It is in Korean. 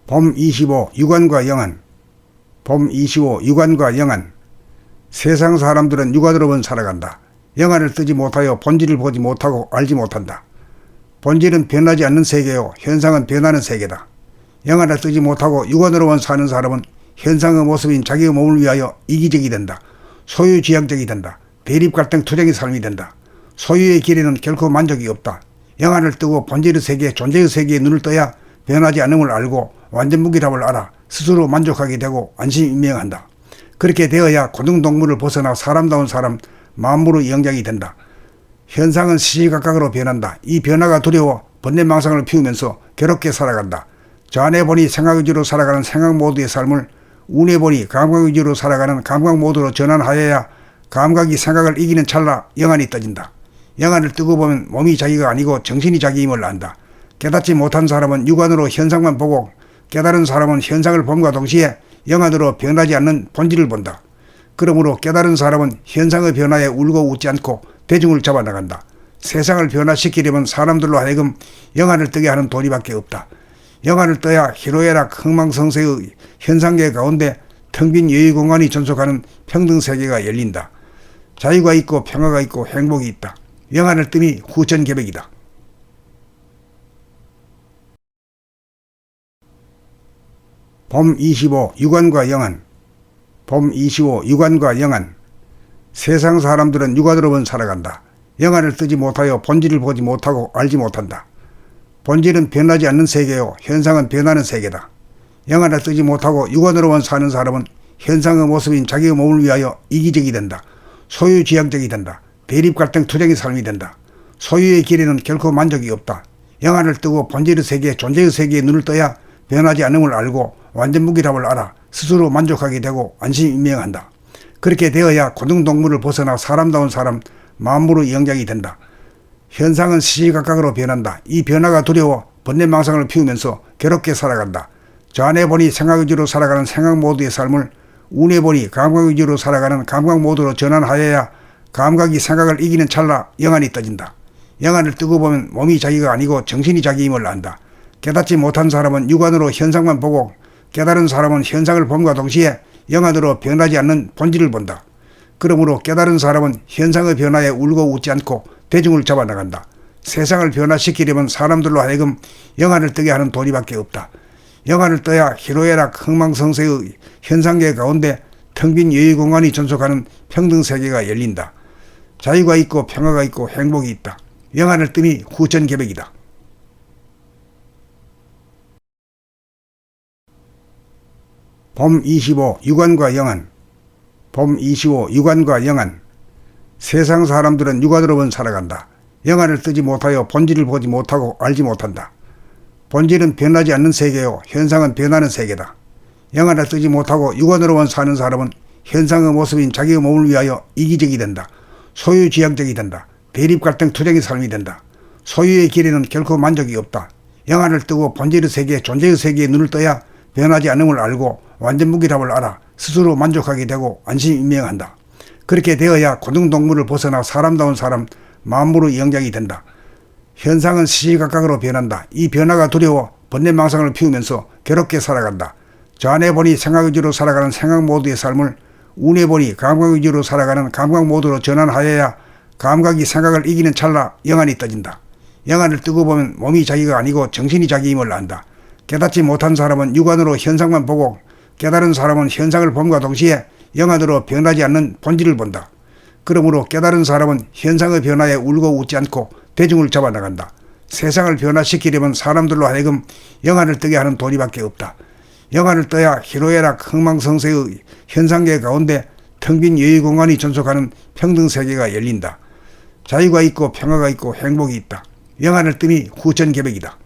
봄 25 육안과 영안. 봄 25 육안과 영안. 세상 사람들은 육안으로만 살아간다. 영안을 뜨지 못하여 본질을 보지 못하고 알지 못한다. 본질은 변하지 않는 세계요, 현상은 변하는 세계다. 영안을 뜨지 못하고 육안으로만 사는 사람은 현상의 모습인 자기의 몸을 위하여 이기적이 된다. 소유지향적이 된다. 대립갈등 투쟁의 삶이 된다. 소유의 길에는 결코 만족이 없다. 영안을 뜨고 본질의 세계, 존재의 세계에 눈을 떠야 변하지 않음을 알고 완전무기답을 알아 스스로 만족하게 되고 안심임명한다. 그렇게 되어야 고등동물을 벗어나 사람다운 사람, 만물의 영장이 된다. 현상은 시시각각으로 변한다. 이 변화가 두려워 번뇌망상을 피우면서 괴롭게 살아간다. 좌뇌보니 생각위주로 살아가는 생각모드의 삶을 우뇌보니 감각위주로 살아가는 감각모드로 전환하여야 감각이 생각을 이기는 찰나 영안이 떠진다. 영안을 뜨고 보면 몸이 자기가 아니고 정신이 자기임을 안다. 깨닫지 못한 사람은 육안으로 현상만 보고 깨달은 사람은 현상을 봄과 동시에 영안으로 변하지 않는 본질을 본다. 그러므로 깨달은 사람은 현상의 변화에 울고 웃지 않고 대중을 잡아나간다. 세상을 변화시키려면 사람들로 하여금 영안을 뜨게 하는 도리밖에 없다. 영안을 떠야 희로애락 흥망성쇠의 현상계 가운데 텅 빈 여유공간이 존속하는 평등세계가 열린다. 자유가 있고 평화가 있고 행복이 있다. 영안을 뜸이 후천개벽이다. 봄 25 육안과 영안. 봄 25 육안과 영안. 세상 사람들은 육안으로만 살아간다. 영안을 뜨지 못하여 본질을 보지 못하고 알지 못한다. 본질은 변하지 않는 세계요, 현상은 변하는 세계다. 영안을 뜨지 못하고 육안으로만 사는 사람은 현상의 모습인 자기의 몸을 위하여 이기적이 된다. 소유지향적이 된다. 대립갈등 투쟁의 삶이 된다. 소유의 길에는 결코 만족이 없다. 영안을 뜨고 본질의 세계, 존재의 세계에 눈을 떠야 변하지 않음을 알고 완전무기답을 알아 스스로 만족하게 되고 안심임명한다. 그렇게 되어야 고등동물을 벗어나 사람다운 사람, 만물의 영장이 된다. 현상은 시시각각으로 변한다. 이 변화가 두려워 번뇌망상을 피우면서 괴롭게 살아간다. 좌뇌보니 생각위주로 살아가는 생각모드의 삶을 우뇌보니 감각위주로 살아가는 감각모드로 전환하여야 감각이 생각을 이기는 찰나 영안이 떠진다. 영안을 뜨고 보면 몸이 자기가 아니고 정신이 자기임을 안다. 깨닫지 못한 사람은 육안으로 현상만 보고 깨달은 사람은 현상을 봄과 동시에 영안으로 변하지 않는 본질을 본다. 그러므로 깨달은 사람은 현상의 변화에 울고 웃지 않고 대중을 잡아나간다. 세상을 변화시키려면 사람들로 하여금 영안을 뜨게 하는 도리밖에 없다. 영안을 떠야 희로애락 흥망성쇠의 현상계 가운데 텅 빈 여유공간이 존속하는 평등세계가 열린다. 자유가 있고 평화가 있고 행복이 있다. 영안을 뜸이 후천개벽이다. 봄 25 육안과 영안. 봄 25 육안과 영안. 세상 사람들은 육안으로만 살아간다. 영안을 뜨지 못하여 본질을 보지 못하고 알지 못한다. 본질은 변하지 않는 세계요, 현상은 변하는 세계다. 영안을 뜨지 못하고 육안으로만 사는 사람은 현상의 모습인 자기의 몸을 위하여 이기적이 된다. 소유지향적이 된다. 대립갈등 투쟁의 삶이 된다. 소유의 길에는 결코 만족이 없다. 영안을 뜨고 본질의 세계, 존재의 세계에 눈을 떠야 변하지 않음을 알고 완전무기답을 알아 스스로 만족하게 되고 안심임명한다. 그렇게 되어야 고등동물을 벗어나 사람다운 사람, 만물의 영장이 된다. 현상은 시시각각으로 변한다. 이 변화가 두려워 번뇌망상을 피우면서 괴롭게 살아간다. 좌뇌보니 생각위주로 살아가는 생각모드의 삶을 우뇌보니 감각위주로 살아가는 감각모드로 전환하여야 감각이 생각을 이기는 찰나 영안이 떠진다. 영안을 뜨고 보면 몸이 자기가 아니고 정신이 자기임을 안다. 깨닫지 못한 사람은 육안으로 현상만 보고 깨달은 사람은 현상을 봄과 동시에 영안으로 변하지 않는 본질을 본다. 그러므로 깨달은 사람은 현상의 변화에 울고 웃지 않고 대중을 잡아나간다. 세상을 변화시키려면 사람들로 하여금 영안을 뜨게 하는 도리밖에 없다. 영안을 떠야 희로애락 흥망성쇠의 현상계 가운데 텅 빈 여유공간이 존속하는 평등세계가 열린다. 자유가 있고 평화가 있고 행복이 있다. 영안을 뜸이 후천개벽이다.